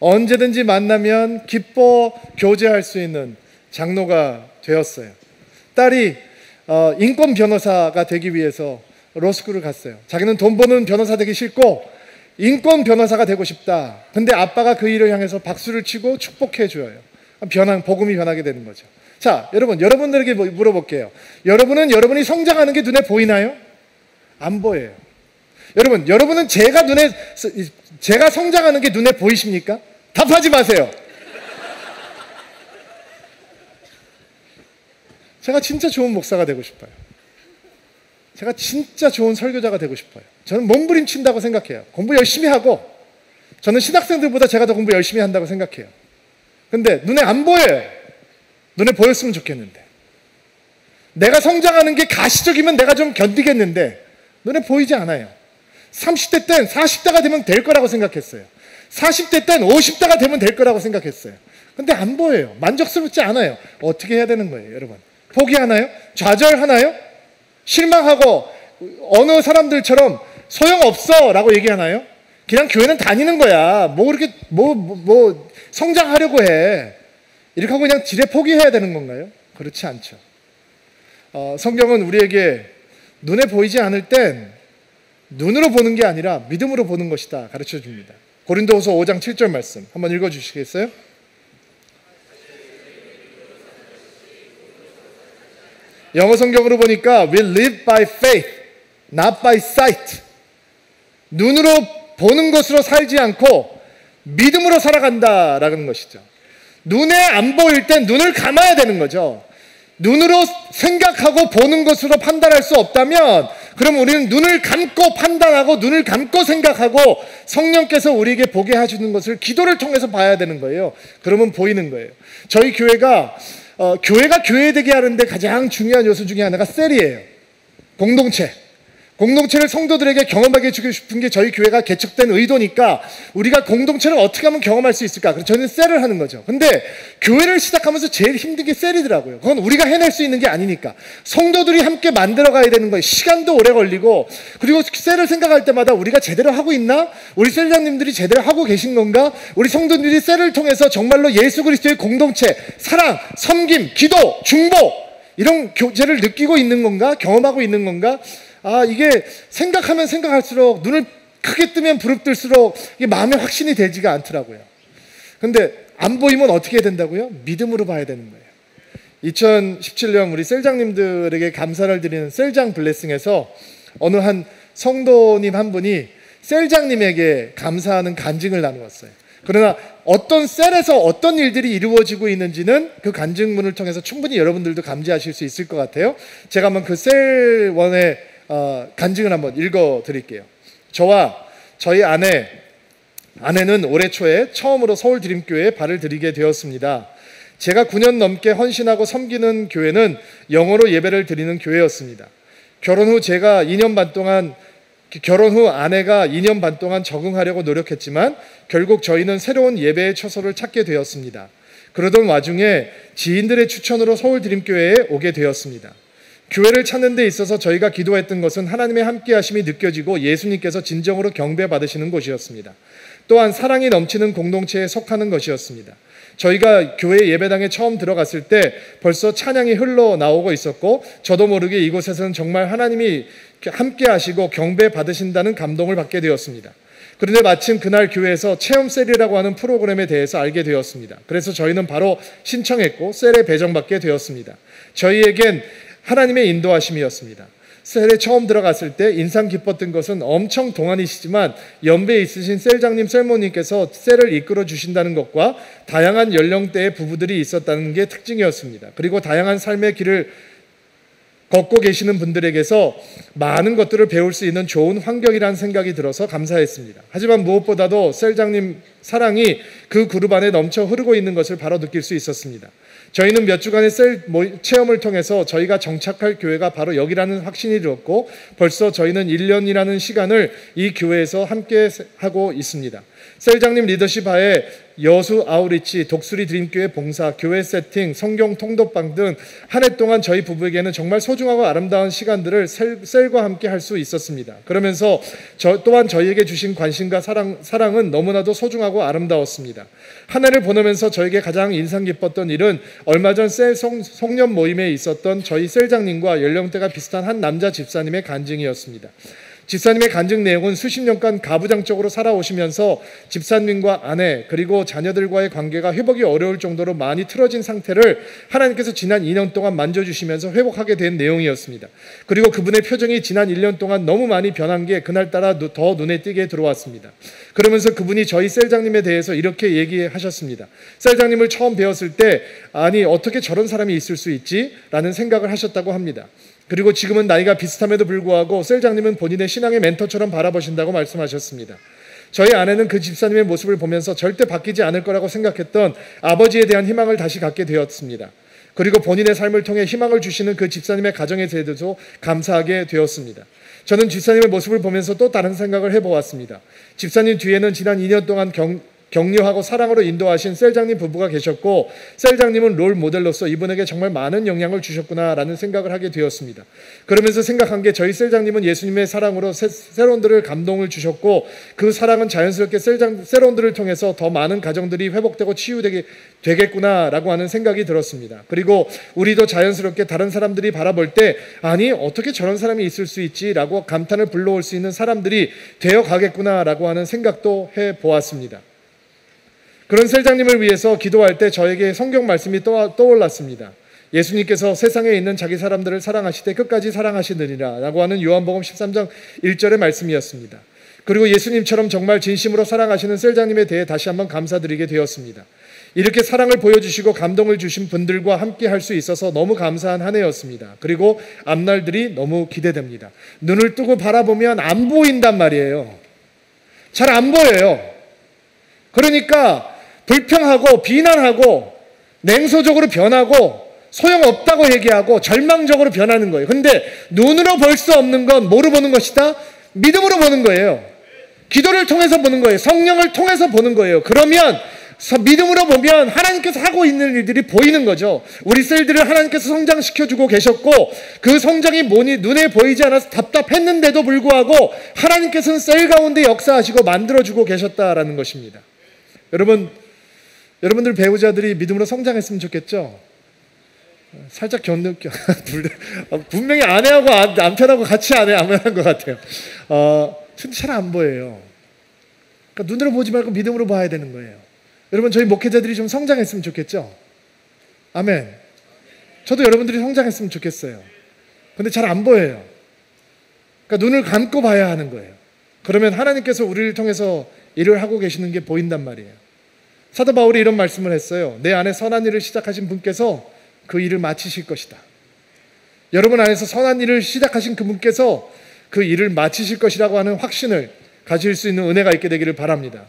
언제든지 만나면 기뻐 교제할 수 있는 장로가 되었어요. 딸이 인권 변호사가 되기 위해서 로스쿨을 갔어요. 자기는 돈 버는 변호사 되기 싫고 인권 변호사가 되고 싶다. 근데 아빠가 그 일을 향해서 박수를 치고 축복해 줘요. 복음이 변하게 되는 거죠. 자, 여러분들에게 물어볼게요. 여러분이 성장하는 게 눈에 보이나요? 안 보여요. 여러분은 제가 성장하는 게 눈에 보이십니까? 답하지 마세요. 제가 진짜 좋은 목사가 되고 싶어요. 제가 진짜 좋은 설교자가 되고 싶어요. 저는 몸부림친다고 생각해요. 공부 열심히 하고, 저는 신학생들보다 제가 더 공부 열심히 한다고 생각해요. 근데 눈에 안 보여요. 눈에 보였으면 좋겠는데. 내가 성장하는 게 가시적이면 내가 좀 견디겠는데 눈에 보이지 않아요. 30대 땐 40대가 되면 될 거라고 생각했어요. 40대 땐 50대가 되면 될 거라고 생각했어요. 근데 안 보여요. 만족스럽지 않아요. 어떻게 해야 되는 거예요, 여러분? 포기하나요? 좌절하나요? 실망하고 어느 사람들처럼 소용없어 라고 얘기하나요? 그냥 교회는 다니는 거야. 그렇게 성장하려고 해. 이렇게 하고 그냥 지레 포기해야 되는 건가요? 그렇지 않죠. 성경은 우리에게 눈에 보이지 않을 땐 눈으로 보는 게 아니라 믿음으로 보는 것이다 가르쳐 줍니다. 고린도후서 5장 7절 말씀 한번 읽어주시겠어요? 영어 성경으로 보니까 We live by faith, not by sight. 눈으로 보는 것으로 살지 않고 믿음으로 살아간다라는 것이죠. 눈에 안 보일 땐 눈을 감아야 되는 거죠. 눈으로 생각하고 보는 것으로 판단할 수 없다면 그럼 우리는 눈을 감고 판단하고 눈을 감고 생각하고 성령께서 우리에게 보게 해주는 것을 기도를 통해서 봐야 되는 거예요. 그러면 보이는 거예요. 저희 교회가 교회가 교회 되게 하는데 가장 중요한 요소 중에 하나가 셀이에요. 공동체. 공동체를 성도들에게 경험하게 해주고 싶은 게 저희 교회가 개척된 의도니까 우리가 공동체를 어떻게 하면 경험할 수 있을까? 그래서 저희는 셀을 하는 거죠. 근데 교회를 시작하면서 제일 힘든 게 셀이더라고요. 그건 우리가 해낼 수 있는 게 아니니까. 성도들이 함께 만들어가야 되는 거예요. 시간도 오래 걸리고, 그리고 셀을 생각할 때마다 우리가 제대로 하고 있나? 우리 셀장님들이 제대로 하고 계신 건가? 우리 성도들이 셀을 통해서 정말로 예수 그리스도의 공동체, 사랑, 섬김, 기도, 중보 이런 교제를 느끼고 있는 건가? 경험하고 있는 건가? 이게 생각하면 생각할수록, 눈을 크게 뜨면 부릅뜰수록 이게 마음에 확신이 되지가 않더라고요. 근데 안 보이면 어떻게 해야 된다고요? 믿음으로 봐야 되는 거예요. 2017년 우리 셀장님들에게 감사를 드리는 셀장 블레싱에서 어느 한 성도님 한 분이 셀장님에게 감사하는 간증을 나누었어요. 그러나 어떤 셀에서 어떤 일들이 이루어지고 있는지는 그 간증문을 통해서 충분히 여러분들도 감지하실 수 있을 것 같아요. 제가 한번 그 셀원의 간증을 한번 읽어 드릴게요. 저와 저희 아내는 올해 초에 처음으로 서울 드림교회에 발을 들이게 되었습니다. 제가 9년 넘게 헌신하고 섬기는 교회는 영어로 예배를 드리는 교회였습니다. 결혼 후 아내가 2년 반 동안 적응하려고 노력했지만 결국 저희는 새로운 예배의 처소를 찾게 되었습니다. 그러던 와중에 지인들의 추천으로 서울 드림교회에 오게 되었습니다. 교회를 찾는 데 있어서 저희가 기도했던 것은 하나님의 함께하심이 느껴지고 예수님께서 진정으로 경배받으시는 곳이었습니다. 또한 사랑이 넘치는 공동체에 속하는 것이었습니다. 저희가 교회 예배당에 처음 들어갔을 때 벌써 찬양이 흘러나오고 있었고, 저도 모르게 이곳에서는 정말 하나님이 함께하시고 경배받으신다는 감동을 받게 되었습니다. 그런데 마침 그날 교회에서 체험셀이라고 하는 프로그램에 대해서 알게 되었습니다. 그래서 저희는 바로 신청했고 셀에 배정받게 되었습니다. 저희에겐 하나님의 인도하심이었습니다. 셀에 처음 들어갔을 때 인상 깊었던 것은 엄청 동안이시지만 연배 있으신 셀장님, 셀모님께서 셀을 이끌어 주신다는 것과 다양한 연령대의 부부들이 있었다는 게 특징이었습니다. 그리고 다양한 삶의 길을 걷고 계시는 분들에게서 많은 것들을 배울 수 있는 좋은 환경이라는 생각이 들어서 감사했습니다. 하지만 무엇보다도 셀장님 사랑이 그 그룹 안에 넘쳐 흐르고 있는 것을 바로 느낄 수 있었습니다. 저희는 몇 주간의 셀 체험을 통해서 저희가 정착할 교회가 바로 여기라는 확신이 들었고, 벌써 저희는 1년이라는 시간을 이 교회에서 함께 하고 있습니다. 셀장님 리더십 하에 여수 아우리치, 독수리 드림교회 봉사, 교회 세팅, 성경 통독방 등 한 해 동안 저희 부부에게는 정말 소중하고 아름다운 시간들을 셀과 함께 할 수 있었습니다. 그러면서 또한 저희에게 주신 관심과 사랑은 너무나도 소중하고 아름다웠습니다. 한 해를 보내면서 저에게 가장 인상 깊었던 일은 얼마 전 셀 송년 모임에 있었던 저희 셀장님과 연령대가 비슷한 한 남자 집사님의 간증이었습니다. 집사님의 간증 내용은 수십 년간 가부장적으로 살아오시면서 집사님과 아내 그리고 자녀들과의 관계가 회복이 어려울 정도로 많이 틀어진 상태를 하나님께서 지난 2년 동안 만져주시면서 회복하게 된 내용이었습니다. 그리고 그분의 표정이 지난 1년 동안 너무 많이 변한 게 그날따라 더 눈에 띄게 들어왔습니다. 그러면서 그분이 저희 셀장님에 대해서 이렇게 얘기하셨습니다. 셀장님을 처음 배웠을 때 아니 어떻게 저런 사람이 있을 수 있지? 라는 생각을 하셨다고 합니다. 그리고 지금은 나이가 비슷함에도 불구하고 셀장님은 본인의 신앙의 멘토처럼 바라보신다고 말씀하셨습니다. 저희 아내는 그 집사님의 모습을 보면서 절대 바뀌지 않을 거라고 생각했던 아버지에 대한 희망을 다시 갖게 되었습니다. 그리고 본인의 삶을 통해 희망을 주시는 그 집사님의 가정에 대해서도 감사하게 되었습니다. 저는 집사님의 모습을 보면서 또 다른 생각을 해보았습니다. 집사님 뒤에는 지난 2년 동안 격려하고 사랑으로 인도하신 셀장님 부부가 계셨고, 셀장님은 롤 모델로서 이분에게 정말 많은 영향을 주셨구나라는 생각을 하게 되었습니다. 그러면서 생각한 게 저희 셀장님은 예수님의 사랑으로 셀원들을 감동을 주셨고, 그 사랑은 자연스럽게 셀원들을 통해서 더 많은 가정들이 회복되고 치유되겠구나라고 하는 생각이 들었습니다. 그리고 우리도 자연스럽게 다른 사람들이 바라볼 때 아니 어떻게 저런 사람이 있을 수 있지라고 감탄을 불러올 수 있는 사람들이 되어 가겠구나라고 하는 생각도 해보았습니다. 그런 셀장님을 위해서 기도할 때 저에게 성경 말씀이 떠올랐습니다. 예수님께서 세상에 있는 자기 사람들을 사랑하시되 끝까지 사랑하시느니라 라고 하는 요한복음 13장 1절의 말씀이었습니다. 그리고 예수님처럼 정말 진심으로 사랑하시는 셀장님에 대해 다시 한번 감사드리게 되었습니다. 이렇게 사랑을 보여주시고 감동을 주신 분들과 함께 할 수 있어서 너무 감사한 한 해였습니다. 그리고 앞날들이 너무 기대됩니다. 눈을 뜨고 바라보면 안 보인단 말이에요. 잘 안 보여요. 그러니까 불평하고 비난하고 냉소적으로 변하고 소용없다고 얘기하고 절망적으로 변하는 거예요. 근데 눈으로 볼 수 없는 건 뭐로 보는 것이다? 믿음으로 보는 거예요. 기도를 통해서 보는 거예요. 성령을 통해서 보는 거예요. 그러면 믿음으로 보면 하나님께서 하고 있는 일들이 보이는 거죠. 우리 셀들을 하나님께서 성장시켜주고 계셨고 그 성장이 눈에 보이지 않아서 답답했는데도 불구하고 하나님께서는 셀 가운데 역사하시고 만들어주고 계셨다라는 것입니다. 여러분들 배우자들이 믿음으로 성장했으면 좋겠죠? 살짝 분명히 아내하고 남편하고 같이 아멘한 것 같아요. 근데 잘 안 보여요. 그러니까 눈으로 보지 말고 믿음으로 봐야 되는 거예요. 여러분, 저희 목회자들이 좀 성장했으면 좋겠죠? 아멘. 저도 여러분들이 성장했으면 좋겠어요. 근데 잘 안 보여요. 그러니까 눈을 감고 봐야 하는 거예요. 그러면 하나님께서 우리를 통해서 일을 하고 계시는 게 보인단 말이에요. 사도 바울이 이런 말씀을 했어요. 내 안에 선한 일을 시작하신 분께서 그 일을 마치실 것이다. 여러분 안에서 선한 일을 시작하신 그분께서 그 일을 마치실 것이라고 하는 확신을 가질 수 있는 은혜가 있게 되기를 바랍니다.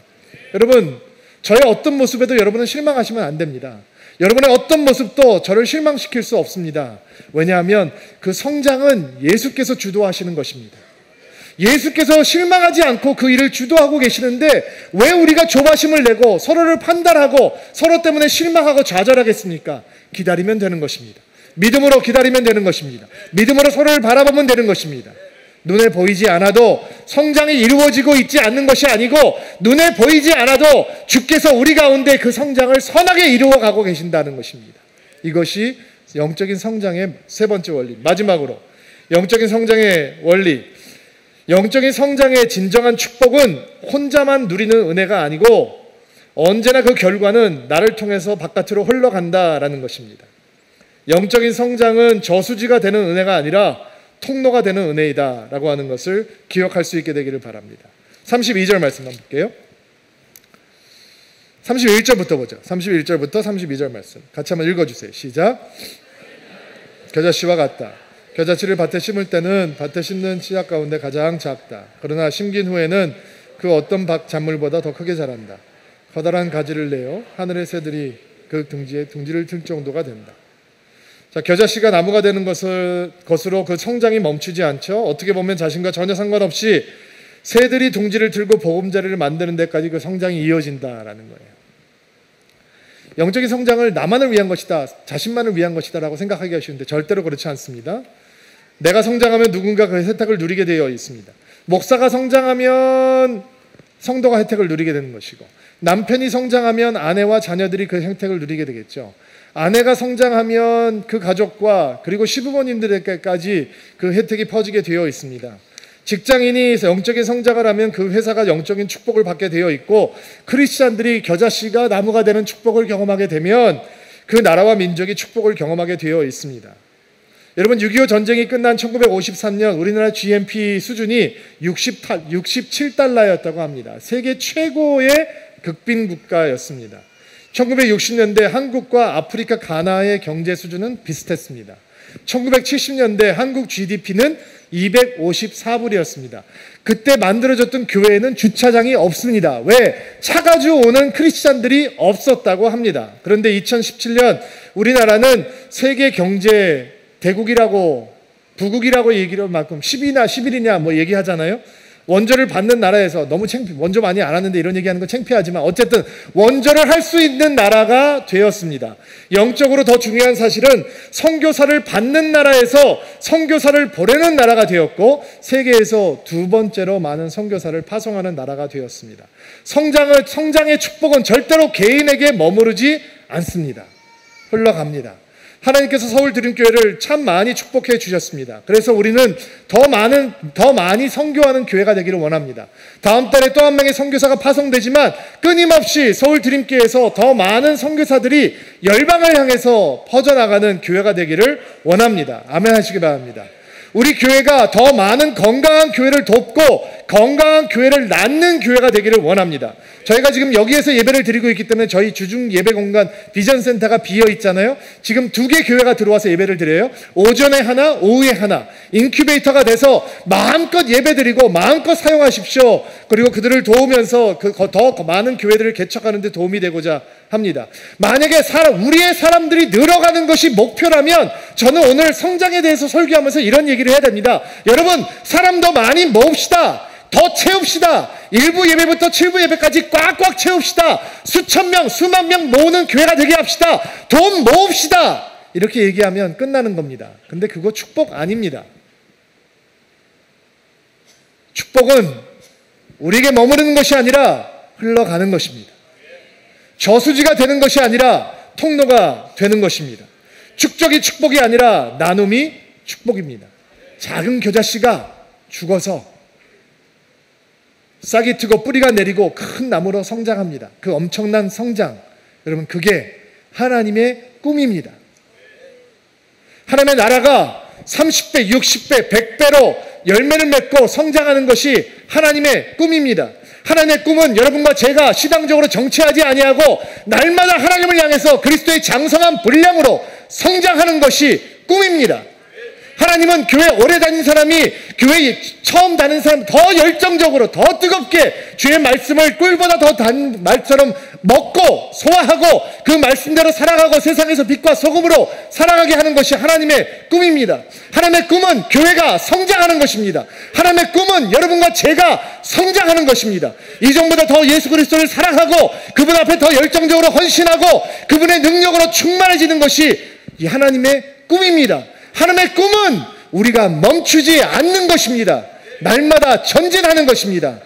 여러분, 저의 어떤 모습에도 여러분은 실망하시면 안 됩니다. 여러분의 어떤 모습도 저를 실망시킬 수 없습니다. 왜냐하면 그 성장은 예수께서 주도하시는 것입니다. 예수께서 실망하지 않고 그 일을 주도하고 계시는데 왜 우리가 조바심을 내고 서로를 판단하고 서로 때문에 실망하고 좌절하겠습니까? 기다리면 되는 것입니다. 믿음으로 기다리면 되는 것입니다. 믿음으로 서로를 바라보면 되는 것입니다. 눈에 보이지 않아도 성장이 이루어지고 있지 않는 것이 아니고 눈에 보이지 않아도 주께서 우리 가운데 그 성장을 선하게 이루어가고 계신다는 것입니다. 이것이 영적인 성장의 세 번째 원리. 마지막으로 영적인 성장의 원리. 영적인 성장의 진정한 축복은 혼자만 누리는 은혜가 아니고 언제나 그 결과는 나를 통해서 바깥으로 흘러간다라는 것입니다. 영적인 성장은 저수지가 되는 은혜가 아니라 통로가 되는 은혜이다 라고 하는 것을 기억할 수 있게 되기를 바랍니다. 32절 말씀 한번 볼게요. 31절부터 보죠. 31절부터 32절 말씀 같이 한번 읽어주세요. 시작. 겨자씨와 같다. 겨자씨를 밭에 심을 때는 밭에 심는 씨앗 가운데 가장 작다. 그러나 심긴 후에는 그 어떤 작물보다 더 크게 자란다. 커다란 가지를 내어 하늘의 새들이 그 둥지를 들 정도가 된다. 자, 겨자씨가 나무가 되는 것으로 그 성장이 멈추지 않죠. 어떻게 보면 자신과 전혀 상관없이 새들이 둥지를 들고 보금자리를 만드는 데까지 그 성장이 이어진다라는 거예요. 영적인 성장을 나만을 위한 것이다, 자신만을 위한 것이다 라고 생각하기가 쉬운데 절대로 그렇지 않습니다. 내가 성장하면 누군가 그 혜택을 누리게 되어 있습니다. 목사가 성장하면 성도가 혜택을 누리게 되는 것이고, 남편이 성장하면 아내와 자녀들이 그 혜택을 누리게 되겠죠. 아내가 성장하면 그 가족과 그리고 시부모님들에게까지 그 혜택이 퍼지게 되어 있습니다. 직장인이 영적인 성장을 하면 그 회사가 영적인 축복을 받게 되어 있고, 크리스찬들이 겨자씨가 나무가 되는 축복을 경험하게 되면 그 나라와 민족이 축복을 경험하게 되어 있습니다. 여러분, 6.25 전쟁이 끝난 1953년 우리나라 GNP 수준이 67달러였다고 합니다. 세계 최고의 극빈 국가였습니다. 1960년대 한국과 아프리카 가나의 경제 수준은 비슷했습니다. 1970년대 한국 GDP는 254불이었습니다. 그때 만들어졌던 교회에는 주차장이 없습니다. 왜? 차 가지고 오는 크리스찬들이 없었다고 합니다. 그런데 2017년 우리나라는 세계 경제 대국이라고, 부국이라고 얘기를 만큼 10이나 11이냐 뭐 얘기하잖아요. 원조를 받는 나라에서 너무 원조 많이 안 하는데 이런 얘기하는 건 창피하지만 어쨌든 원조를 할 수 있는 나라가 되었습니다. 영적으로 더 중요한 사실은 선교사를 받는 나라에서 선교사를 보내는 나라가 되었고, 세계에서 두 번째로 많은 선교사를 파송하는 나라가 되었습니다. 성장의 축복은 절대로 개인에게 머무르지 않습니다. 흘러갑니다. 하나님께서 서울 드림교회를 참 많이 축복해 주셨습니다. 그래서 우리는 더 많이 선교하는 교회가 되기를 원합니다. 다음 달에 또 한 명의 선교사가 파송되지만 끊임없이 서울 드림교회에서 더 많은 선교사들이 열방을 향해서 퍼져나가는 교회가 되기를 원합니다. 아멘 하시기 바랍니다. 우리 교회가 더 많은 건강한 교회를 돕고 건강한 교회를 낳는 교회가 되기를 원합니다. 저희가 지금 여기에서 예배를 드리고 있기 때문에 저희 주중 예배 공간 비전센터가 비어 있잖아요. 지금 2개 교회가 들어와서 예배를 드려요. 오전에 하나, 오후에 하나. 인큐베이터가 돼서 마음껏 예배 드리고 마음껏 사용하십시오. 그리고 그들을 도우면서 더 많은 교회들을 개척하는 데 도움이 되고자 합니다. 만약에 우리의 사람들이 늘어가는 것이 목표라면 저는 오늘 성장에 대해서 설교하면서 이런 얘기를 해야 됩니다. 여러분, 사람 더 많이 모읍시다. 더 채웁시다. 1부 예배부터 7부 예배까지 꽉꽉 채웁시다. 수천 명, 수만 명 모으는 교회가 되게 합시다. 돈 모읍시다. 이렇게 얘기하면 끝나는 겁니다. 근데 그거 축복 아닙니다. 축복은 우리에게 머무르는 것이 아니라 흘러가는 것입니다. 저수지가 되는 것이 아니라 통로가 되는 것입니다. 축적이 축복이 아니라 나눔이 축복입니다. 작은 겨자씨가 죽어서 싹이 트고 뿌리가 내리고 큰 나무로 성장합니다. 그 엄청난 성장, 여러분, 그게 하나님의 꿈입니다. 하나님의 나라가 30배, 60배, 100배로 열매를 맺고 성장하는 것이 하나님의 꿈입니다. 하나님의 꿈은 여러분과 제가 시당적으로 정치하지 아니하고 날마다 하나님을 향해서 그리스도의 장성한 분량으로 성장하는 것이 꿈입니다. 하나님은 교회 오래 다닌 사람이 교회 처음 다닌 사람 더 열정적으로 더 뜨겁게 주의 말씀을 꿀보다 더 단 말처럼 먹고 소화하고 그 말씀대로 살아가고 세상에서 빛과 소금으로 살아가게 하는 것이 하나님의 꿈입니다. 하나님의 꿈은 교회가 성장하는 것입니다. 하나님의 꿈은 여러분과 제가 성장하는 것입니다. 이전보다 더 예수 그리스도를 사랑하고 그분 앞에 더 열정적으로 헌신하고 그분의 능력으로 충만해지는 것이 이 하나님의 꿈입니다. 하나님의 꿈은 우리가 멈추지 않는 것입니다. 날마다 전진하는 것입니다.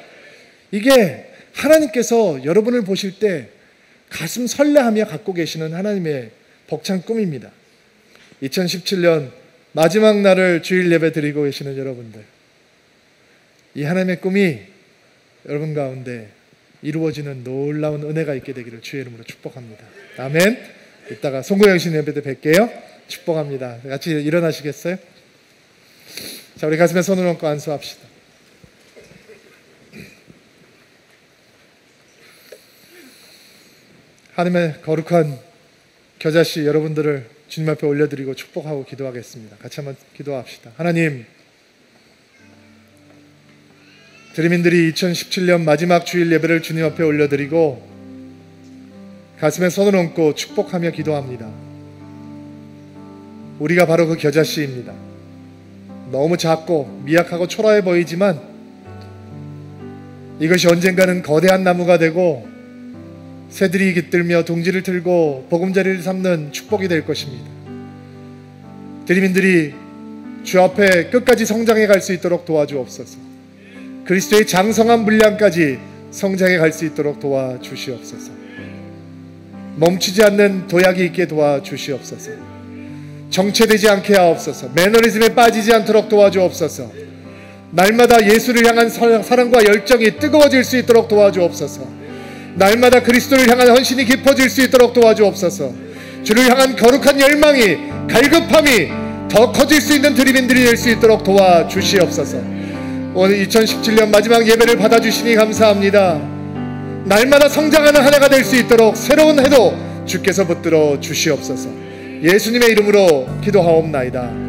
이게 하나님께서 여러분을 보실 때 가슴 설레하며 갖고 계시는 하나님의 벅찬 꿈입니다. 2017년 마지막 날을 주일 예배 드리고 계시는 여러분들, 이 하나님의 꿈이 여러분 가운데 이루어지는 놀라운 은혜가 있게 되기를 주의 이름으로 축복합니다. 아멘. 이따가 송구영신 예배 때 뵐게요. 축복합니다. 같이 일어나시겠어요? 자, 우리 가슴에 손을 얹고 안수합시다. 하나님의 거룩한 겨자씨 여러분들을 주님 앞에 올려드리고 축복하고 기도하겠습니다. 같이 한번 기도합시다. 하나님, 드림인들이 2017년 마지막 주일 예배를 주님 앞에 올려드리고 가슴에 손을 얹고 축복하며 기도합니다. 우리가 바로 그 겨자씨입니다. 너무 작고 미약하고 초라해 보이지만 이것이 언젠가는 거대한 나무가 되고 새들이 깃들며 둥지를 틀고 보금자리를 삼는 축복이 될 것입니다. 드림인들이 주 앞에 끝까지 성장해 갈 수 있도록 도와주옵소서. 그리스도의 장성한 분량까지 성장해 갈 수 있도록 도와주시옵소서. 멈추지 않는 도약이 있게 도와주시옵소서. 정체되지 않게 하옵소서. 매너리즘에 빠지지 않도록 도와주옵소서. 날마다 예수를 향한 사랑과 열정이 뜨거워질 수 있도록 도와주옵소서. 날마다 그리스도를 향한 헌신이 깊어질 수 있도록 도와주옵소서. 주를 향한 거룩한 열망이, 갈급함이 더 커질 수 있는 드림인들이 될 수 있도록 도와주시옵소서. 오늘 2017년 마지막 예배를 받아주시니 감사합니다. 날마다 성장하는 한 해가 될 수 있도록 새로운 해도 주께서 붙들어 주시옵소서. 예수님의 이름으로 기도하옵나이다.